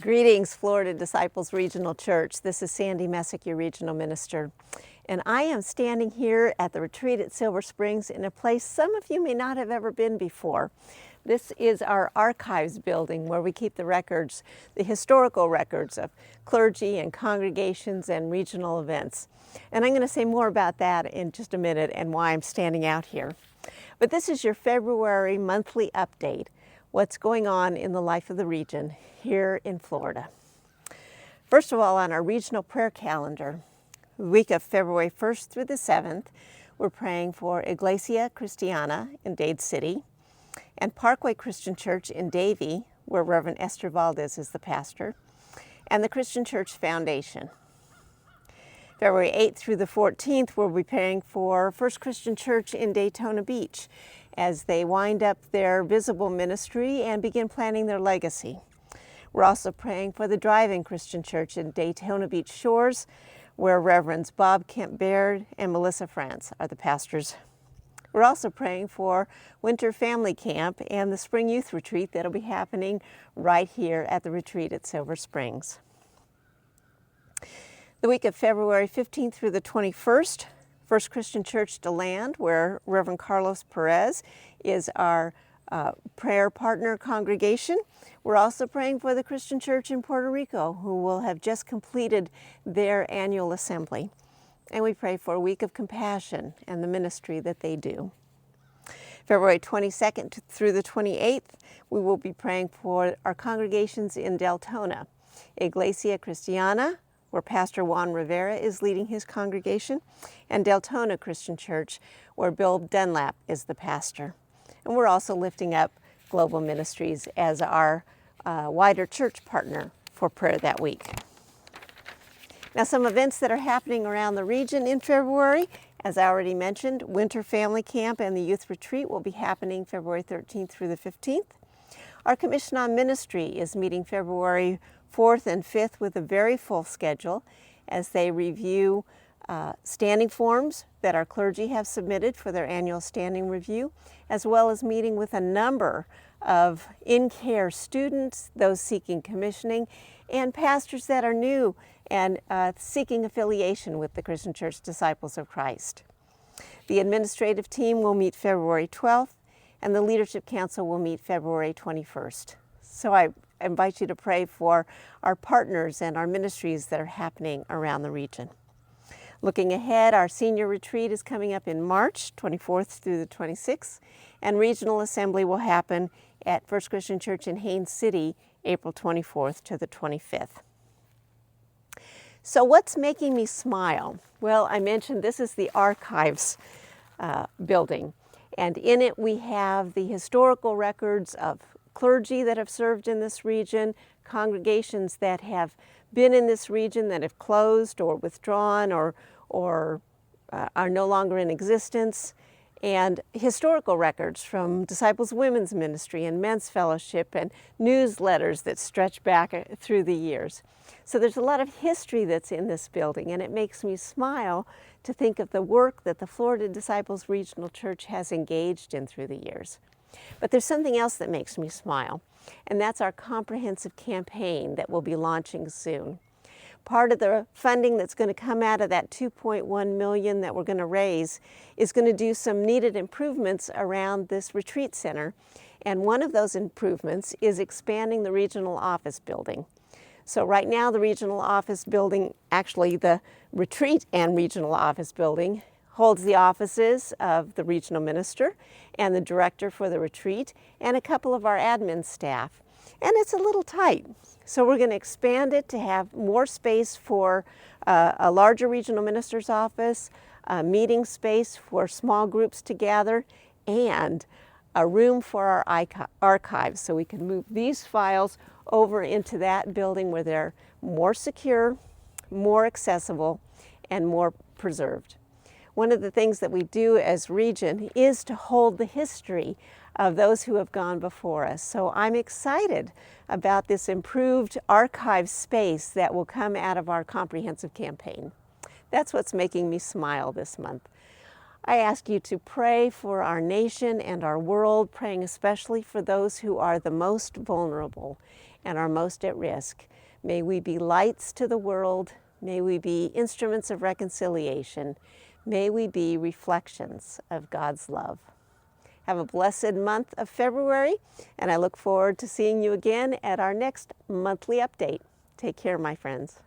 Greetings, Florida Disciples Regional Church. This is Sandy Messick, your regional minister. And I am standing here at the retreat at Silver Springs in a place some of you may not have ever been before. This is our archives building where we keep the records, the historical records of clergy and congregations and regional events. And I'm going to say more about that in just a minute and why I'm standing out here. But this is your February monthly update. What's going on in the life of the region here in Florida. First of all, on our regional prayer calendar, the week of February 1st through the 7th, we're praying for Iglesia Cristiana in Dade City and Parkway Christian Church in Davie, where Reverend Esther Valdez is the pastor, and the Christian Church Foundation. February 8th through the 14th, we'll be praying for First Christian Church in Daytona Beach as they wind up their visible ministry and begin planning their legacy. We're also praying for the Drive-In Christian Church in Daytona Beach Shores, where Reverends Bob Kemp Baird and Melissa France are the pastors. We're also praying for Winter Family Camp and the Spring Youth Retreat that'll be happening right here at the retreat at Silver Springs. The week of February 15th through the 21st, First Christian Church DeLand, where Reverend Carlos Perez is our prayer partner congregation. We're also praying for the Christian Church in Puerto Rico, who will have just completed their annual assembly. And we pray for a week of compassion and the ministry that they do. February 22nd through the 28th, we will be praying for our congregations in Deltona, Iglesia Cristiana, where Pastor Juan Rivera is leading his congregation, and Deltona Christian Church, where Bill Dunlap is the pastor. And we're also lifting up Global Ministries as our wider church partner for prayer that week. Now, some events that are happening around the region in February, as I already mentioned, Winter Family Camp and the Youth Retreat will be happening February 13th through the 15th. Our Commission on Ministry is meeting February 4th and 5th with a very full schedule as they review standing forms that our clergy have submitted for their annual standing review, as well as meeting with a number of in-care students, those seeking commissioning, and pastors that are new and seeking affiliation with the Christian Church Disciples of Christ. The administrative team will meet February 12th, and the Leadership Council will meet February 21st. So I invite you to pray for our partners and our ministries that are happening around the region. Looking ahead, our senior retreat is coming up in March 24th through the 26th, and regional assembly will happen at First Christian Church in Haines City, April 24th to the 25th. So what's making me smile? Well, I mentioned this is the archives building, and in it we have the historical records of clergy that have served in this region, congregations that have been in this region that have closed or withdrawn or are no longer in existence, and historical records from Disciples Women's Ministry and Men's Fellowship and newsletters that stretch back through the years. So there's a lot of history that's in this building, and it makes me smile to think of the work that the Florida Disciples Regional Church has engaged in through the years. But there's something else that makes me smile, and that's our comprehensive campaign that we'll be launching soon. Part of the funding that's going to come out of that $2.1 million that we're going to raise is going to do some needed improvements around this retreat center. And one of those improvements is expanding the regional office building. So right now the regional office building, actually the retreat and regional office building, holds the offices of the regional minister and the director for the retreat and a couple of our admin staff. And it's a little tight. So we're going to expand it to have more space for a larger regional minister's office, a meeting space for small groups to gather, and a room for our archives so we can move these files over into that building where they're more secure, more accessible, and more preserved. One of the things that we do as region is to hold the history of those who have gone before us. So I'm excited about this improved archive space that will come out of our comprehensive campaign. That's what's making me smile this month. I ask you to pray for our nation and our world, praying especially for those who are the most vulnerable and are most at risk. May we be lights to the world. May we be instruments of reconciliation. May we be reflections of God's love. Have a blessed month of February, and I look forward to seeing you again at our next monthly update. Take care, my friends.